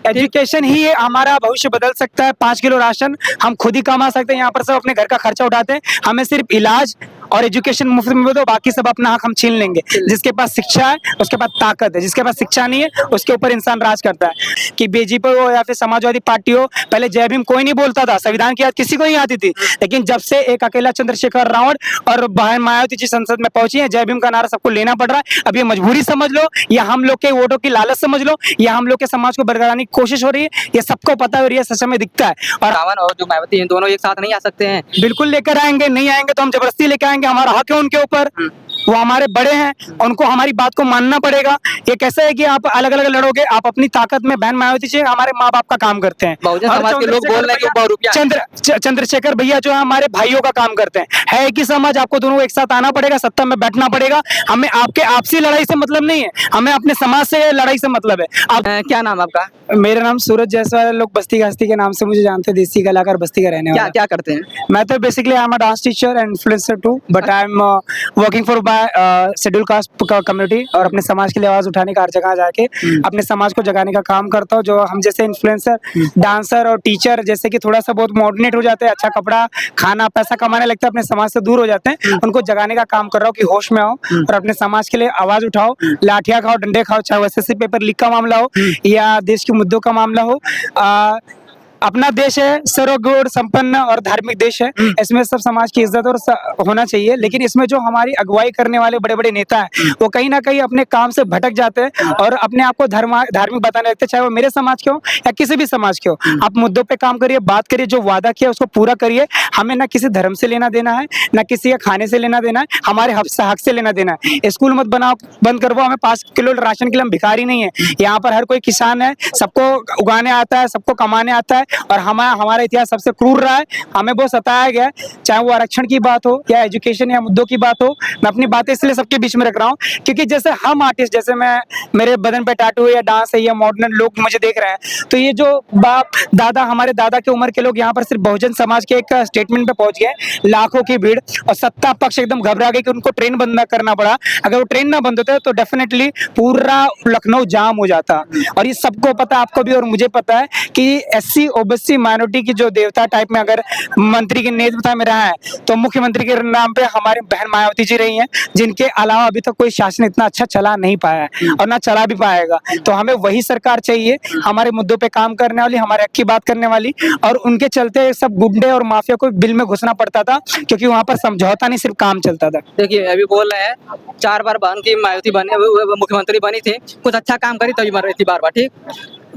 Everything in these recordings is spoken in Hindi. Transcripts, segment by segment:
एजुकेशन ही हमारा भविष्य बदल सकता है। 5 किलो राशन हम खुद ही कमा सकते हैं, यहाँ पर सब अपने घर का खर्चा उठाते हैं, हमें सिर्फ इलाज और एजुकेशन मुफ्त में दो, बाकी सब अपना हक हम छीन लेंगे। जिसके पास शिक्षा है उसके पास ताकत है, जिसके पास शिक्षा नहीं है उसके ऊपर इंसान राज करता है। कि बीजेपी हो या फिर समाजवादी पार्टी हो, पहले जय भीम कोई नहीं बोलता था, संविधान की याद किसी को नहीं आती थी, लेकिन जब से एक अकेला चंद्रशेखर रावण और बहन मायावती जी संसद में पहुंची है, जय भीम का नारा सबको लेना पड़ रहा है। अब ये मजबूरी समझ लो या हम लोग के वोटों की लालच समझ लो या हम लोग के समाज को बरकरारने की कोशिश हो रही है, ये सबको पता है और ये सच में दिखता है। और रावण और जो मायावती हैं दोनों एक साथ नहीं आ सकते हैं। बिल्कुल लेकर आएंगे, नहीं आएंगे तो हम जबरदस्ती लेकर आएंगे, हमारा हक है उनके ऊपर, वो हमारे बड़े हैं, उनको हमारी बात को मानना पड़ेगा। ये कैसे है कि आप अलग अलग लड़ोगे, आप अपनी ताकत में बहन मायावती जी हमारे माँ बाप का काम करते हैं। बहुजन समाज के लोग बोल रहे हैं कि बहुरूपिया चंद्रशेखर भैया जो है हमारे भाइयों का काम करते हैं। है कि समाज आपको दोनों एक साथ आना पड़ेगा, सत्ता में बैठना पड़ेगा। हमें आपके आपसी लड़ाई से मतलब नहीं है, हमें अपने समाज से लड़ाई से मतलब है। आप क्या नाम आपका? मेरा नाम सूरज जायसवाल, लोग बस्ती गास्ती के नाम से मुझे जानते हैं, देसी कलाकार बस्ती का रहने वाला। क्या करते हैं? मैं तो basically I am a dance teacher and influencer too, but I am working for by schedule caste community, और अपने समाज के लिए आवाज उठाने का हर जगह जाके अपने समाज को जगाने का काम करता हूँ। जो हम जैसे इन्फ्लुएंसर, डांसर और टीचर जैसे कि थोड़ा सा बहुत मॉडर्नेट हो जाते हैं, अच्छा कपड़ा खाना पैसा कमाने लगता है, अपने समाज से दूर हो जाते हैं, उनको जगाने का काम कर रहा हूँ कि होश में आओ और अपने समाज के लिए आवाज उठाओ, लाठियां खाओ, डंडे खाओ, चाहे एसएससी पेपर लीक का मामला हो या देश के मुद्दों का मामला हो। अपना देश है, सर्वगुण संपन्न और धार्मिक देश है, इसमें सब समाज की इज्जत और होना चाहिए। लेकिन इसमें जो हमारी अगुवाई करने वाले बड़े बड़े नेता हैं, वो कहीं ना कहीं अपने काम से भटक जाते हैं और अपने आप को धार्मिक बताने लगते हैं, चाहे वो मेरे समाज के हो या किसी भी समाज के हो। आप मुद्दों पे काम करिए, बात करिए, जो वादा किया उसको पूरा करिए। हमें ना किसी धर्म से लेना देना है, ना किसी के खाने से लेना देना है, हमारे हक से लेना देना है। स्कूल मत बनाओ, बंद करवाओ, हमें 5 किलो राशन के लिए हम भिखारी नहीं है। यहाँ पर हर कोई किसान है, सबको उगाने आता है, सबको कमाने आता है, और हमारा इतिहास सबसे क्रूर रहा है, हमें बहुत सताया गया है। चाहे वो आरक्षण की बात हो या एजुकेशन या मुद्दों की बात हो, मैं अपनी बातें इसलिए सबके बीच में रख रहा हूँ क्योंकि जैसे हम आर्टिस्ट, जैसे मैं, मेरे बदन पे टैटू या डांस है या मॉडर्न लोग मुझे देख रहे हैं, तो ये जो बाप दादा, हमारे दादा की उम्र के लोग यहाँ पर सिर्फ बहुजन समाज के एक स्टेटमेंट पे पहुंच गए, लाखों की भीड़, और सत्ता पक्ष एकदम घबरा गई कि उनको ट्रेन बंद करना पड़ा। अगर वो ट्रेन ना बंद होता तो डेफिनेटली पूरा लखनऊ जाम हो जाता। और ये सबको पता, आपको भी और मुझे पता है कि SC OBC माइनॉरिटी की जो देवता टाइप में अगर मंत्री के नेतृत्व में रहा है, तो मुख्यमंत्री के नाम पे हमारी बहन मायावती जी रही हैं, जिनके अलावा अभी तक कोई शासन इतना अच्छा चला नहीं पाया है और ना चला भी पाएगा। तो हमें वही सरकार चाहिए, हमारे मुद्दों पे काम करने वाली, हमारे हक की बात करने वाली। और उनके चलते सब गुंडे और माफिया को बिल में घुसना पड़ता था, क्योंकि वहां पर समझौता नहीं, सिर्फ काम चलता था। देखिए अभी बोल रहे हैं 4 बार बहन की मायावती बने, मुख्यमंत्री बनी थी, कुछ अच्छा काम करी तभी बन रही थी बार बार, ठीक।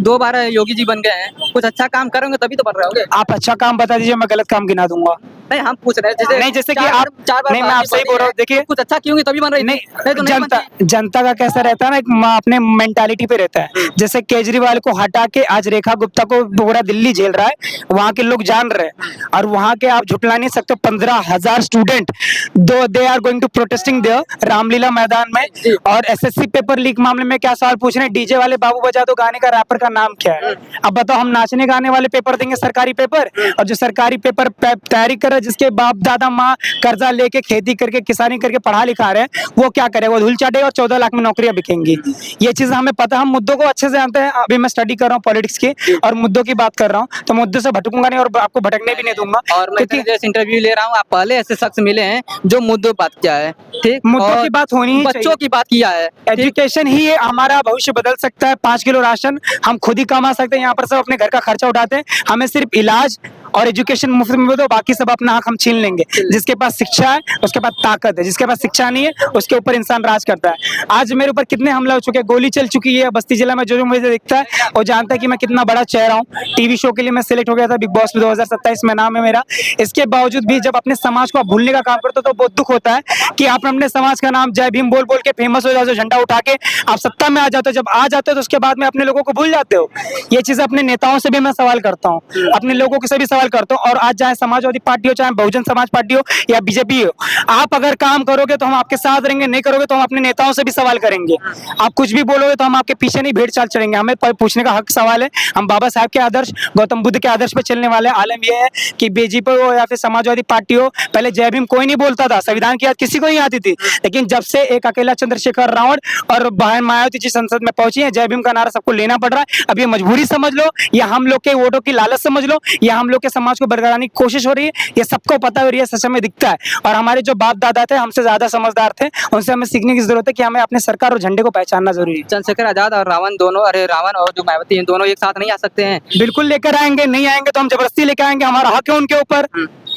2 बार योगी जी बन गए हैं, कुछ अच्छा काम करेंगे तभी तो बन रहे होंगे। आप अच्छा काम बता दीजिए, मैं गलत काम गिना दूंगा। नहीं, हम पूछ रहे हैं जैसे कि आप, नहीं मैं आपसे ही बोल रहा हूँ, देखिए कुछ अच्छा क्यों तभी बन रही नहीं, तो जनता का कैसा रहता है ना, अपने मेंटालिटी पे रहता है। जैसे केजरीवाल को हटा के आज रेखा गुप्ता को पूरा दिल्ली झेल रहा है, वहां के लोग जान रहे हैं, और वहां के आप झुटला नहीं सकते। 15,000 student they are going to protesting there Ramlila Maidan में। और SSC पेपर लीक मामले में क्या सवाल पूछ रहे हैं, डीजे वाले बाबू बजा दो गाने का रैपर का नाम क्या है? अब बताओ, हम नाचने गाने वाले पेपर देंगे, सरकारी पेपर? और जो सरकारी पेपर तैयारी कर रहे हैं, जिसके बाप दादा माँ कर्जा लेके खेती करके किसानी करके पढ़ा लिखा रहे हैं, वो क्या करे? वो धूल चाटे और 14 लाख में नौकरियां बिकेंगी। ये चीज हमें पता, हम मुद्दों को अच्छे से जानते हैं। अभी मैं स्टडी कर रहा हूँ पॉलिटिक्स की और मुद्दों की बात कर रहा हूँ, तो मुद्दों से भटकूंगा नहीं और आपको भटकने भी नहीं दूंगा। और मैं जैसे इंटरव्यू ले रहा हूँ, आप पहले ऐसे शख्स मिले हैं जो मुद्दों बात किया है, ठीक, मुद्दों की बात होनी ही बच्चों की बात किया है। एजुकेशन ही हमारा भविष्य बदल सकता है। 5 किलो राशन हम खुद ही कमा सकते हैं, यहाँ पर सब अपने घर का खर्चा उठाते हैं, हमें सिर्फ इलाज और एजुकेशन मुफ्त में दो, बाकी सब अपना हक हम छीन लेंगे। जिसके पास शिक्षा है उसके पास ताकत है, जिसके पास शिक्षा नहीं है उसके ऊपर इंसान राज करता है। आज मेरे ऊपर कितने हमला हो चुके हैं, गोली चल चुकी है बस्ती जिला में। जो मुझे दिखता है वो जानता है कि मैं कितना बड़ा चेहरा हूँ। टीवी शो के लिए मैं सिलेक्ट हो गया था, बिग बॉस 2027 में नाम है मेरा। इसके बावजूद भी जब अपने समाज को भूलने का काम करते हो तो बहुत दुख होता है कि आप अपने समाज का नाम जय भीम बोल बोल के फेमस हो जाते हो, झंडा उठा के आप सत्ता में आ जाते हो। जब आ जाते हो तो उसके बाद में अपने लोगों को भूल जाते हो। ये चीज अपने नेताओं से भी मैं सवाल करता हूँ, अपने लोगों से भी सवाल सवाल करता हूँ। और आज चाहे समाजवादी पार्टी हो, चाहे बहुजन समाज पार्टी हो या बीजेपी हो, आप अगर काम करोगे तो हम आपके साथ रहेंगे, नहीं करोगे तो हम अपने नेताओं से भी सवाल करेंगे। आप कुछ भी बोलोगे तो हम आपके पीछे नहीं भेड़ चाल चलेंगे। हमें पूछने का हक सवाल है। हम बाबा साहब के आदर्श, गौतम बुद्ध के आदर्श पे चलने वाले। आलम यह है कि बीजेपी हो या फिर समाजवादी पार्टी हो, पहले जय भीम कोई नहीं बोलता था, संविधान की याद किसी को नहीं आती थी, लेकिन जब से एक अकेला चंद्रशेखर रावण और बहन मायावती जी संसद में पहुंची है, जय भीम का नारा सबको लेना पड़ रहा है। अब ये मजबूरी समझ लो या हम लोग के वोटों की लालच समझ लो या हम लोग के समाज को बरकरारने की कोशिश हो रही है, ये सबको पता है और ये सच में दिखता है। और हमारे जो बाप दादा थे हमसे ज्यादा समझदार थे, उनसे हमें सीखने की जरूरत है कि हमें अपने सरकार और झंडे को पहचानना जरूरी है। चंद्रशेखर आजाद और रावण दोनों, अरे रावण और जो मायावती हैं, दोनों एक साथ नहीं आ सकते हैं। बिल्कुल लेकर आएंगे, नहीं आएंगे तो हम जबरदस्ती लेकर आएंगे, हमारा हक है उनके ऊपर,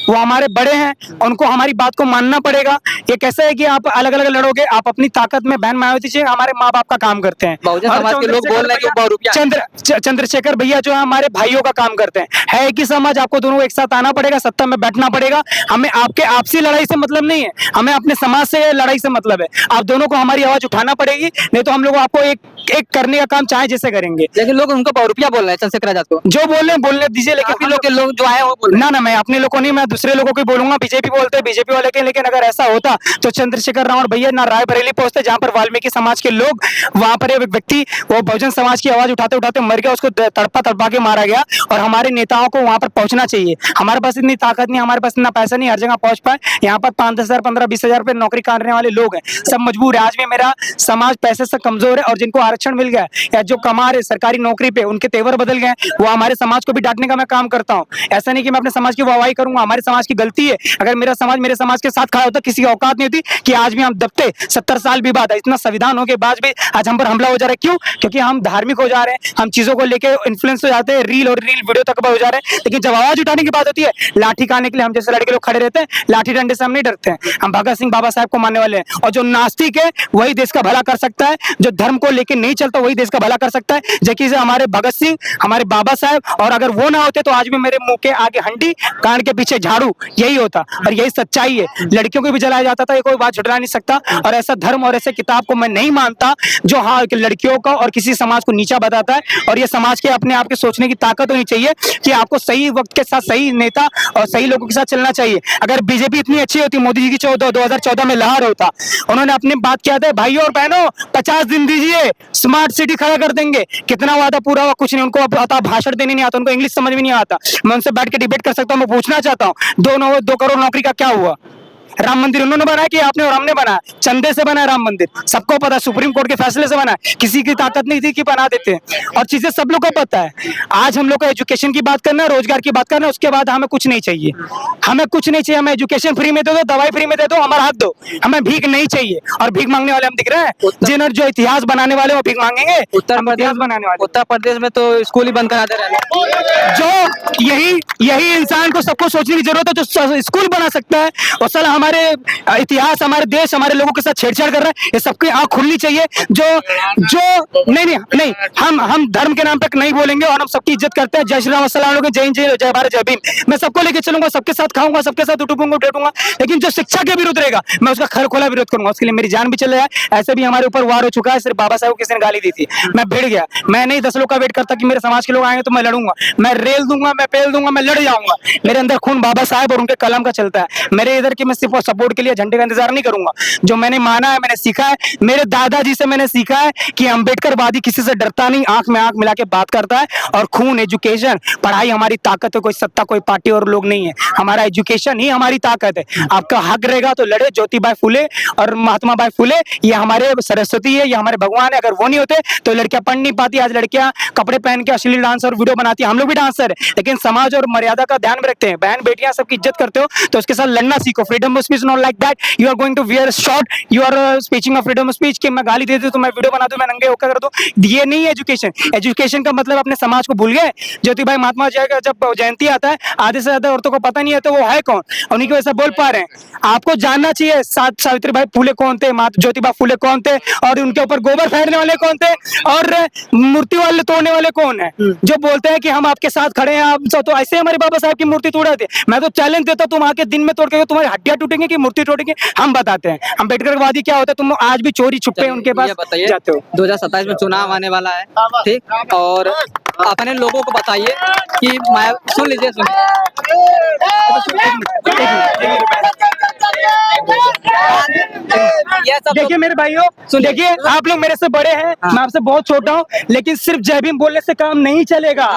वो हमारे बड़े हैं, उनको हमारी बात को मानना पड़ेगा। ये कैसे है कि आप अलग अलग लड़ोगे, आप अपनी ताकत में बहन मायावती जी हमारे माँ बाप का काम करते हैं, बहुजन और समाज के लोग बोल रहे हैं कि वो बहुरूपिया चंद्रशेखर भैया जो है हमारे भाइयों का काम करते हैं। है कि समाज, आपको दोनों एक साथ आना पड़ेगा, सत्ता में बैठना पड़ेगा। हमें आपके आपसी लड़ाई से मतलब नहीं है, हमें अपने समाज से लड़ाई से मतलब है। आप दोनों को हमारी आवाज उठाना पड़ेगी, नहीं तो हम लोग आपको एक करने का काम चाहे जैसे करेंगे। लेकिन लोग उनको बहुरूपिया बोल रहे हैं चंद्रशेखर आजाद को। जो बोल रहे हैं बोलने दीजिए, लेकिन काफी लोग के लोग जो आए हैं वो बोल रहे ना मैं अपने लोगों को नहीं, मैं दूसरे लोगों को ही बोलूंगा। बीजेपी बोलते हैं बीजेपी वाले के, लेकिन अगर ऐसा होता तो चंद्रशेखर रावण भैया ना रायबरेली पहुंचते, जहां पर वाल्मीकि समाज के लोग, वहां पर एक व्यक्ति वो बहुजन समाज की आवाज उठाते उठाते मर गया, उसको तड़पा तड़पा के मारा गया। और हमारे नेताओं को वहां पर पहुंचना चाहिए। हमारे पास इतनी ताकत नहीं, हमारे पास इतना पैसा नहीं, हर जगह पहुंच पाए। यहाँ पर 5-10 हजार 15-20 हजार रुपए नौकरी करने वाले लोग हैं, सब मजबूर है। आज भी मेरा समाज पैसे से कमजोर है, और जिनको आरक्षण मिल गया या जो कमा रहे सरकारी नौकरी पे, उनके तेवर बदल गए, वो हमारे समाज को भी डांटने का मैं काम करता हूँ। ऐसा नहीं कि मैं अपने समाज की वाहवाही करूंगा, हमारे समाज की गलती है। अगर मेरा समाज मेरे समाज के साथ खड़ा होता, किसी की औकात नहीं होती कि आज भी हम दबते। 70 साल भी बाद, इतना संविधान हो के बाद भी आज हम पर हमला हो जा रहा है। क्यों? क्योंकि हम धार्मिक हो जा रहे हैं, हम चीजों को लेके इन्फ्लुएंस हो जाते हैं, रील वीडियो तक हो जा रहे हैं। लेकिन जब आवाज उठाने की बात होती है, लाठी खाने के लिए हम जैसे लड़के लोग खड़े रहते हैं, लाठी डंडे से हम नहीं डरते हैं। हम भगत सिंह बाबा साहब को मानने वाले हैं, और जो नास्तिक है वही देश का भला कर सकता है, जो धर्म को लेके नहीं चलता वही देश का भला कर सकता है। जबकि हमारे भगत सिंह, हमारे बाबा साहब, और अगर वो ना होते तो आज भी मेरे मुंह के आगे हंडी, कान के पीछे झाड़ू, यही होता। और यही सच्चाई है। लड़कियों को भी जलाया जाता था, ये कोई बात झुठला नहीं सकता। और ऐसा धर्म और ऐसे किताब को मैं नहीं मानता जो हाँ लड़कियों का और किसी समाज को नीचा बताता है। और ये समाज के अपने आप के सोचने की ताकत होनी चाहिए कि आपको सही वक्त के साथ सही नेता और सही लोगों के साथ चलना चाहिए। अगर बीजेपी इतनी अच्छी होती, मोदी जी की 2014 में लहर होता, उन्होंने अपनी बात किया था, भाइयों और बहनों 50 दिन दीजिए, स्मार्ट सिटी खड़ा कर देंगे। कितना वादा पूरा हुआ? कुछ नहीं। उनको आता भाषण देने नहीं आता, उनको इंग्लिश समझ में नहीं आता। मैं उनसे बैठ के डिबेट कर सकता हूँ। मैं पूछना चाहता हूँ 2 करोड़ नौकरी का क्या हुआ? राम मंदिर उन्होंने बनाया कि आपने और हमने बनाया? चंदे से बना राम मंदिर, सबको पता है। सुप्रीम कोर्ट के फैसले से बना, किसी की ताकत नहीं थी कि बना देते हैं। और चीजें सब लोग को पता है। आज हम लोग को एजुकेशन की बात करना है, रोजगार की बात करना है, उसके बाद हमें कुछ नहीं चाहिए। हमें कुछ नहीं चाहिए। हमें एजुकेशन फ्री में दे दो, दवाई फ्री में दे दो, हमारा हक दो। हमें भीख नहीं चाहिए। और भीख मांगने वाले हम दिख रहे हैं, जिन्होंने जो इतिहास बनाने वाले वो भीख मांगेंगे। उत्तर प्रदेश में तो स्कूल ही बंद करा दे रहे हैं। जो यही इंसान को सबको सोचने की जरूरत है, जो स्कूल बना सकता है। और साला हमारे इतिहास, हमारे देश, हमारे लोगों के साथ छेड़छाड़ कर रहा है। ये सबकी आंख खुलनी चाहिए। जो नहीं हम धर्म के नाम पे नहीं बोलेंगे, और हम सबकी इज्जत करते हैं। जय श्री राम, अस्सलाम वालेकुम, जय हिंद, जय भारत, जय भीम। मैं सबको लेके चलूंगा, सबके साथ खाऊंगा, सबके साथ उठूंगा उठूंगा। लेकिन जो शिक्षा के विरुद्ध रहेगा, मैं उसका खरखोला विरोध करूंगा। उसके लिए मेरी जान भी चले जाए। ऐसे भी हमारे ऊपर वार हो चुका है। सिर्फ बाबा साहब को किसी ने गाली दी थी, मैं भिड़ गया। मैं नहीं 10 लोग का वेट करता कि मेरे समाज के लोग आएंगे तो मैं लड़ूंगा, मैं रेल दूंगा, मैं पेल दूंगा, मैं लड़ जाऊंगा। मेरे अंदर खून बाबा साहब और उनके कलम का चलता है। मेरे इधर की मैं सिर्फ सपोर्ट के लिए झंडे का इंतजार नहीं करूंगा। जो मैंने माना है, मैंने सीखा है, मेरे दादाजी से मैंने सीखा है कि अम्बेडकरवादी किसी से डरता नहीं, आंख में आंख मिला के बात करता है। और खून, एजुकेशन, पढ़ाई हमारी ताकत है। कोई सत्ता, कोई पार्टी और लोग नहीं है। हमारा एजुकेशन ही हमारी ताकत है। आपका हक रहेगा तो लड़े। ज्योतिबाई फुले और महात्मा बाई फुले ये हमारे सरस्वती है, ये हमारे भगवान है। अगर वो नहीं होते तो लड़कियां पढ़ नहीं पाती। आज लड़कियां कपड़े पहन के अश्लील डांस और वीडियो बनाती है। हम लोग भी डांसर है, लेकिन समाज और मर्यादा का ध्यान में रखते हैं। बहन बेटियां सबकी इज्जत करते हो तो उसके साथ लड़ना सीखो। Freedom of speech not like that you are going to wear short, you are speeching of freedom of speech कि मैं गाली दे दूं तो मैं वीडियो बना दूं, मैं नंगे होकर कर दूं। ये नहीं है एजुकेशन। एजुकेशन का मतलब अपने समाज को भूल गए। ज्योतिबाई महात्मा जी का जब जयंती आता है, आधे से ज्यादा औरतों को पता नहीं है तो वो है कौन, उन्हीं की वजह से बोल पा रहे हैं। आपको जानना चाहिए सावित्रीबाई फुले कौन थे, ज्योतिबा फुले कौन थे, और उनके ऊपर गोबर फेंकने वाले कौन थे, और मूर्ति वाले तोड़ने वाले कौन है। जो बोलते हैं कि हम आपके साथ खड़े हैं, आप तो ऐसे हमारे बाबा साहब की मूर्ति तोड़ा थे। मैं तो चैलेंज देता हूं, तुम आके दिन में तोड़ के तुम्हारी हड्डियां टूटेंगी कि मूर्ति टूटेंगी, हम बताते हैं। अम्बेडकरवादी क्या होता है? तुम आज भी चोरी छुपे उनके पास जाते हो। 2027 में चुनाव आने वाला है, ठीक, और अपने लोगों को बताइए कि सुन लीजिए ये सब देखिए मेरे भाइयों, सुनिए। देखिए आप लोग मेरे से बड़े हैं, मैं आपसे बहुत छोटा हूँ, लेकिन सिर्फ जय भीम बोलने से काम नहीं चलेगा,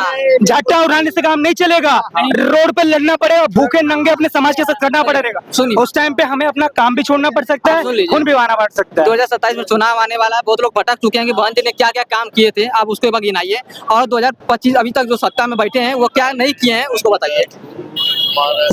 झट्टा उड़ाने से काम नहीं चलेगा, रोड पे लड़ना पड़ेगा, भूखे नंगे अपने समाज के साथ करना पड़ेगा। सुनिए। उस टाइम पे हमें अपना काम भी छोड़ना पड़ सकता आप है, सुन लीजिए। खून भी बहाना पड़ सकता है। 2027 में चुनाव आने वाला है, बहुत लोग भटक चुके हैं कि बहन जी ने क्या क्या काम किए थे, आप उसको एक बार गिनाइए, और 2025 अभी तक जो सत्ता में बैठे हैं वो क्या नहीं किए हैं उसको बताइए।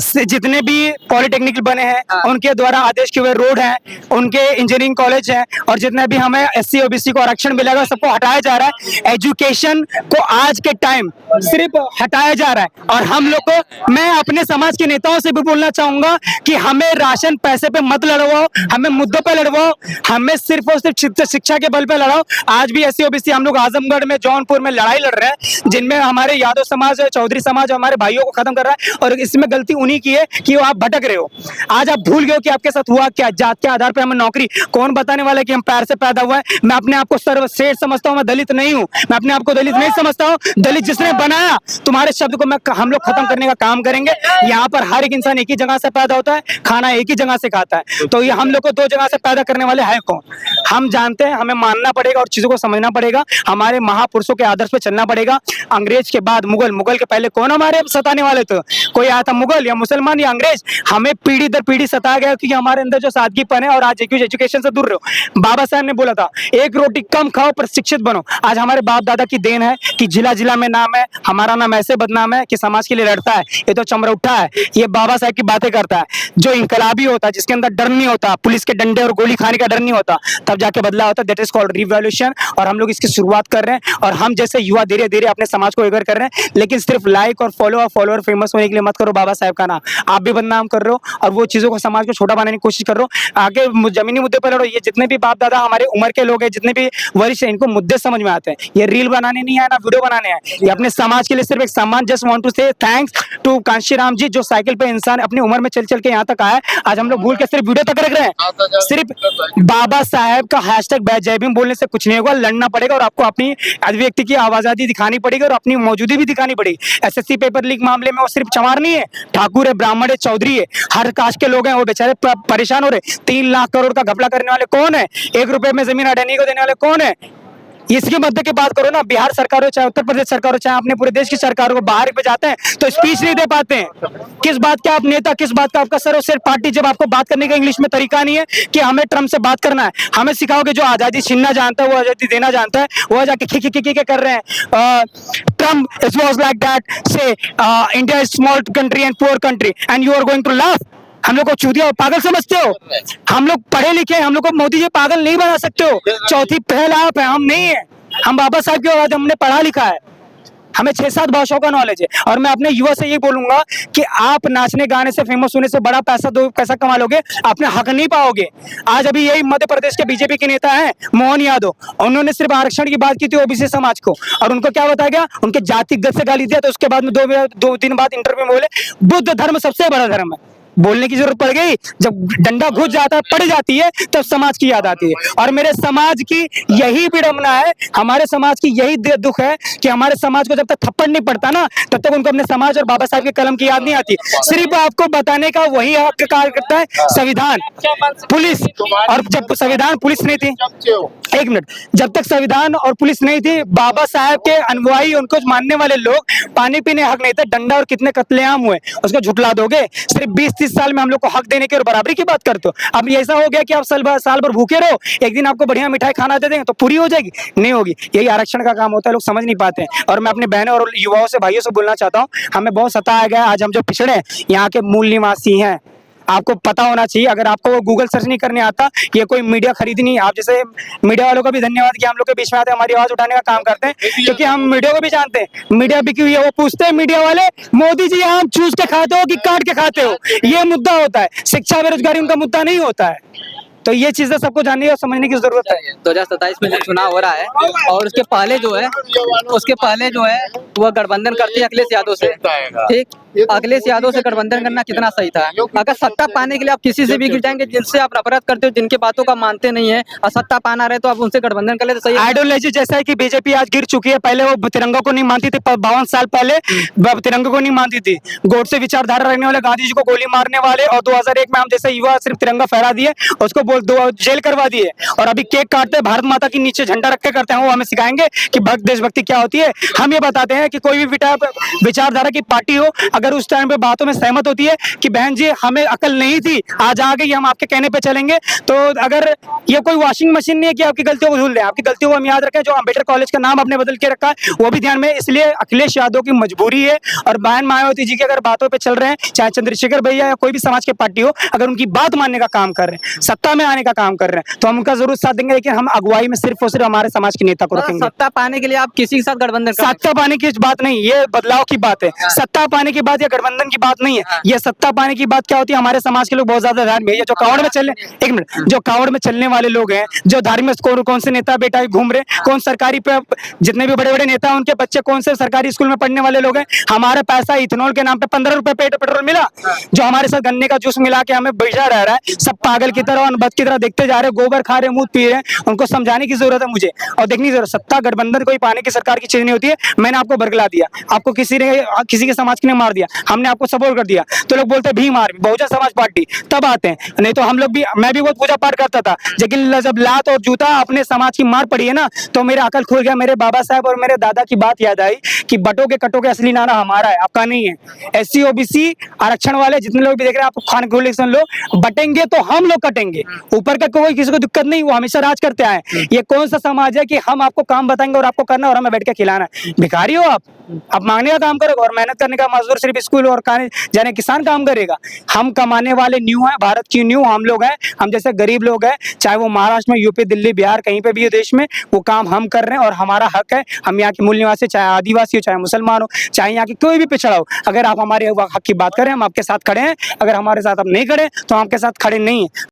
से जितने भी पॉलिटेक्निक बने हैं, हाँ। उनके द्वारा आदेश किए हुए रोड हैं, उनके इंजीनियरिंग कॉलेज हैं, और जितने भी हमें एससी ओबीसी को आरक्षण मिलेगा सबको हटाया जा रहा है। एजुकेशन को आज के टाइम सिर्फ हटाया जा रहा है। और हम लोग को, मैं अपने समाज के नेताओं से भी बोलना चाहूंगा कि हमें राशन पैसे पे मत लड़वाओ, हमें मुद्दों पे लड़वाओ, हमें सिर्फ और सिर्फ शिक्षा के बल पे लड़ाओ। आज भी एससी ओबीसी हम लोग आजमगढ़ में, जौनपुर में लड़ाई लड़ रहे हैं, जिनमें हमारे यादव समाज, चौधरी समाज हमारे भाइयों को खत्म कर रहा है, और इसमें गलती उन्हीं की है कि वो आप भटक रहे हो। आज आप भूल गए हो कि आपके साथ हुआ क्या, जात के आधार पर हमें नौकरी कौन बताने वाला है कि हम पैर से पैदा हुआ है। मैं अपने आप को सर्वश्रेष्ठ समझता हूं, मैं दलित नहीं हूं, मैं अपने आप को दलित नहीं समझता हूं। दलित जिसने बनाया, तुम्हारे शब्द को हम लोग खत्म करने का काम करेंगे। यहाँ पर हर एक इंसान एक ही जगह से पैदा होता है, खाना एक ही जगह से खाता है, तो ये हम लोग को दो जगह से पैदा करने वाले है कौन? हम जानते हैं, हमें मानना पड़ेगा और चीजों को समझना पड़ेगा, हमारे महापुरुषों के आदर्श पे चलना पड़ेगा। अंग्रेज के बाद मुगल, मुगल के पहले कौन हमारे सताने वाले थे? कोई आया था मुगल या मुसलमान या अंग्रेज? हमें पीढ़ी दर पीढ़ी सताया गया क्योंकि हमारे अंदर जो सादगीपन है, और आज एजुकेशन से दूर रहो। बाबा साहब ने बोला था, एक रोटी कम खाओ पर शिक्षित बनो। आज हमारे बाप दादा की देन है कि जिला जिला में नाम है, हमारा नाम ऐसे बदनाम है कि समाज के लिए लड़ता है, ये तो चमरौठा है, ये बाबा साहब की बातें करता है। जो इनकलाबी होता है, जिसके अंदर डर नहीं होता, पुलिस के डंडे और गोली खाने का डर नहीं होता, तब जाके बदला होता है। That is called revolution. और हम लोग इसकी शुरुआत कर रहे हैं, और हम जैसे युवा धीरे धीरे अपने समाज को एगर कर रहे हैं। लेकिन सिर्फ लाइक और फॉलोअर फेमस होने के लिए मत करो बाबा साहब का नाम, आप भी बदनाम कर रहे हो, और वो चीजों को, समाज को छोटा बनाने की कोशिश कर रहे हो। आगे जमीनी मुद्दे पर लड़ो। ये जितने भी बाप दादा हमारे उम्र के लोग हैं, जितने भी वरिष्ठ हैं, इनको मुद्दे समझ में आते हैं। ये रील बनाने नहीं आया ना वीडियो बनाने आए, ये अपने समाज के लिए सिर्फ एक सम्मान। जस्ट वांट टू से थैंक्स टू कांशीराम जी, जो साइकिल पे इंसान अपनी उम्र में चल चल के यहाँ तक आया। आज हम लोग भूल के सिर्फ वीडियो तक रख रहे हैं। सिर्फ बाबा साहब का हैशटैग जय भीम बोलने से कुछ नहीं होगा, लड़ना पड़ेगा, और आपको अपनी अभिव्यक्ति की आवाजादी दिखानी पड़ेगी, और अपनी मौजूदगी भी दिखानी पड़ेगी। एसएससी पेपर लीक मामले में वो सिर्फ चमार नहीं है, ठाकुर है, ब्राह्मण है, चौधरी है, हर कास्ट के लोग हैं, वो बेचारे परेशान हो रहे। 3 लाख करोड़ का घपला करने वाले कौन है? 1 रुपए में जमीन अडानी को देने वाले कौन है? इसके मध्य की बात करो ना, बिहार सरकार हो चाहे उत्तर प्रदेश सरकार हो, चाहे अपने पूरे देश की सरकार हो, बाहर पे जाते हैं तो स्पीच नहीं दे पाते हैं। किस बात के आप नेता, किस बात का आपका सर्वश्रेष्ठ पार्टी, जब आपको बात करने का इंग्लिश में तरीका नहीं है कि हमें ट्रम्प से बात करना है। हमें सिखाओगे जो आजादी छीनना जानता है, वो आजादी देना जानता है, वो जाके खी कर रहे हैं। Trump it was like that say India is small country and poor country and you are going to laugh. हम लोग को चूतिया और पागल समझते हो? हम लोग पढ़े लिखे हैं, हम लोग को मोदी जी पागल नहीं बना सकते हो। चौथी पहल आप है, हम नहीं है। हम बाबा साहब की औलाद, हमने पढ़ा लिखा है, हमें 6-7 भाषाओं का नॉलेज है। और मैं अपने युवा से ये बोलूंगा कि आप नाचने गाने से, फेमस होने से बड़ा पैसा कमा लोगे, अपने हक नहीं पाओगे। आज अभी यही मध्य प्रदेश के बीजेपी के नेता हैं मोहन यादव, उन्होंने सिर्फ आरक्षण की बात की थी ओबीसी समाज को, और उनको क्या बताया गया? उनके जातिगत से गाली दिया। तो उसके बाद में 2 दिन बाद इंटरव्यू में बोले बुद्ध धर्म सबसे बड़ा धर्म है। बोलने की जरूरत पड़ गई, जब डंडा घुस जाता है, पड़ जाती है, तब समाज की याद आती है। और मेरे समाज की यही विडंबना है, हमारे समाज की यही दुख है कि हमारे समाज को जब तक थप्पड़ नहीं पड़ता ना, तब तक उनको अपने समाज और बाबा साहब के कलम की याद नहीं आती। सिर्फ आपको बताने का वही हक कार्य करता है संविधान, पुलिस। और जब संविधान, पुलिस नहीं थी, 1 मिनट, जब तक संविधान और पुलिस नहीं थी, बाबा साहब के अनुयायी, उनको मानने वाले लोग पानी पीने हक नहीं थे। डंडा और कितने कत्लेआम हुए, उसको झुटला दोगे? सिर्फ 20-30 साल में हम लोग को हक देने की और बराबरी की बात करते हो। अब ये ऐसा हो गया कि आप साल भर भूखे रहो, एक दिन आपको बढ़िया मिठाई खाना दे देंगे तो पूरी हो जाएगी? नहीं होगी। यही आरक्षण का काम होता है, लोग समझ नहीं पाते हैं। और मैं अपने बहनों और युवाओं से, भाइयों से बोलना चाहता हूँ, हमें बहुत सताया गया। आज हम जो पिछड़े हैं, यहाँ के मूल निवासी हैं, आपको पता होना चाहिए। अगर आपको वो गूगल सर्च नहीं करने आता, ये कोई मीडिया खरीद नहीं। आप जैसे मीडिया वालों का भी धन्यवाद कि हम लोग के बीच में आते हैं, हमारी आवाज उठाने का काम करते हैं, क्योंकि हम मीडिया को भी जानते हैं। मीडिया भी क्यों है, वो पूछते हैं मीडिया वाले, मोदी जी आम चूस के खाते हो कि काट के खाते हो? ये मुद्दा होता है। शिक्षा, बेरोजगारी उनका मुद्दा नहीं होता है। तो ये चीजें सबको जानने और समझने की जरूरत है। 2027 में जो चुनाव हो रहा है, और उसके पहले जो है वह गठबंधन करती है अखिलेश यादव से। ठीक, अखिलेश यादव से गठबंधन करना कितना सही था। अगर सत्ता पाने के लिए आप किसी से भी गिर जाएंगे, जिनसे आप नफरत करते हो, जिनके बातों का मानते नहीं है, और सत्ता पाना रहे तो आप उनसे गठबंधन कर ले तो सही है। आइडियोलॉजी जैसा है कि बीजेपी आज गिर चुकी है। पहले वो तिरंगा को नहीं मानती थी, 52 साल पहले तिरंगा को नहीं मानती थी। गोडसे विचारधारा रखने वाले, गांधी जी को गोली मारने वाले, और 2001 में हम जैसे युवा सिर्फ तिरंगा फहरा दिए, उसको जेल करवा दिए, और अभी केक काटते हैं भारत माता के नीचे झंडा रख के करते हैं। वो हमें सिखाएंगे कि देशभक्ति क्या होती है। हम ये बताते हैं कि कोई भी विचारधारा की पार्टी हो, अगर उस टाइम पे बातों में सहमत होती है कि बहन जी हमें अकल नहीं थी, आज आ गई, हम आपके कहने पे चलेंगे, तो अगर ये कोई वॉशिंग मशीन नहीं है कि आपकी गलतियों को धुल दें। आपकी गलतियों को हम याद रखें। जो अम्बेडकर कॉलेज का नाम आपने बदल के रखा है वो भी ध्यान में, इसलिए अखिलेश यादव की मजबूरी है। और बहन मायावती जी की अगर बातों पे चल रहे हैं, चाहे चंद्रशेखर भैया या कोई भी समाज की पार्टी हो, अगर उनकी बात मानने का काम कर रहे हैं, सत्ता में आने का काम कर रहे हैं, तो हम उनका जरूर साथ देंगे। लेकिन हम अगुवाई में सिर्फ और सिर्फ हमारे समाज के नेता को रखेंगे। सत्ता पाने के लिए आप किसी के साथ गठबंधन सत्ता पाने की बात नहीं, ये बदलाव की बात है। सत्ता पाने की बात या गठबंधन की बात नहीं है। ये सत्ता पाने की बात क्या होती है, हमारे समाज के लोग बहुत ज्यादा ध्यान में, ये जो कावड़ में चलने, एक मिनट, जो कावड़ में चलने वाले लोग हैं, जो धार्मिक कौन से नेता बेटा घूम रहे, कौन सरकारी पे, जितने भी बड़े बड़े नेता हैं उनके बच्चे कौन से सरकारी स्कूल में पढ़ने वाले लोग हैं। हमारा पैसा इथेनॉल के नाम पे 15 रुपए पेट्रोल मिला, जो हमारे साथ गन्ने का जूस मिला के हमें बेचा रह रहा है। सब पागल की तरह, अनबद की तरह देखते जा रहे हैं, गोबर खा रहे, मुंह पी रहे हैं। उनको समझाने की जरूरत है मुझे, और देखने की जरूरत। सत्ता गठबंधन कोई पाने की सरकार की चीज नहीं होती है। मैंने आपको बरगला दिया, आपको किसी के समाज ने मार दिया, हमने आपको सपोर्ट कर दिया, तो लोग बोलते हैं भीम आर्मी, बहुजन समाज पार्टी, तब आते हैं। नहीं तो हम लोग भी, मैं भी बहुत पूजा पाठ करता था, लेकिन जब लात और जूता अपने समाज की मार पड़ी है ना, तो मेरा अकल खुल गया। मेरे बाबा साहब और मेरे दादा की बात याद आई कि बटो के कटो के असली नारा हमारा है, आपका नहीं है। एससी ओबीसी आरक्षण वाले जितने लोग भी देख रहे हैं, आप खान खोल सुन लो, बटेंगे तो हम लोग कटेंगे। ऊपर का कोई किसी को दिक्कत नहीं, वो हमेशा राज करते आए। ये कौन सा समाज है कि हम आपको काम बताएंगे और आपको करना और हमें बैठ के खिलाना? भिखारी हो आप मांगने का काम करोगे, और मेहनत करने का मजदूर सिर्फ स्कूल और जाने किसान काम करेगा। हम कमाने वाले न्यू है, भारत की न्यू हम लोग हैं। हम जैसे गरीब लोग हैं, चाहे वो महाराष्ट्र में, यूपी, दिल्ली, बिहार, कहीं पे भी है देश में, वो काम हम कर रहे हैं और हमारा हक है। हम यहाँ के मूल निवासी, चाहे आदिवासी हो, चाहे मुसलमान हो, चाहे यहाँ की कोई भी पिछड़ा हो, अगर आप हमारे हक की बात करें, हम आपके साथ खड़े हैं। अगर हमारे साथ आप नहीं खड़े तो हम आपके साथ खड़े नहीं है।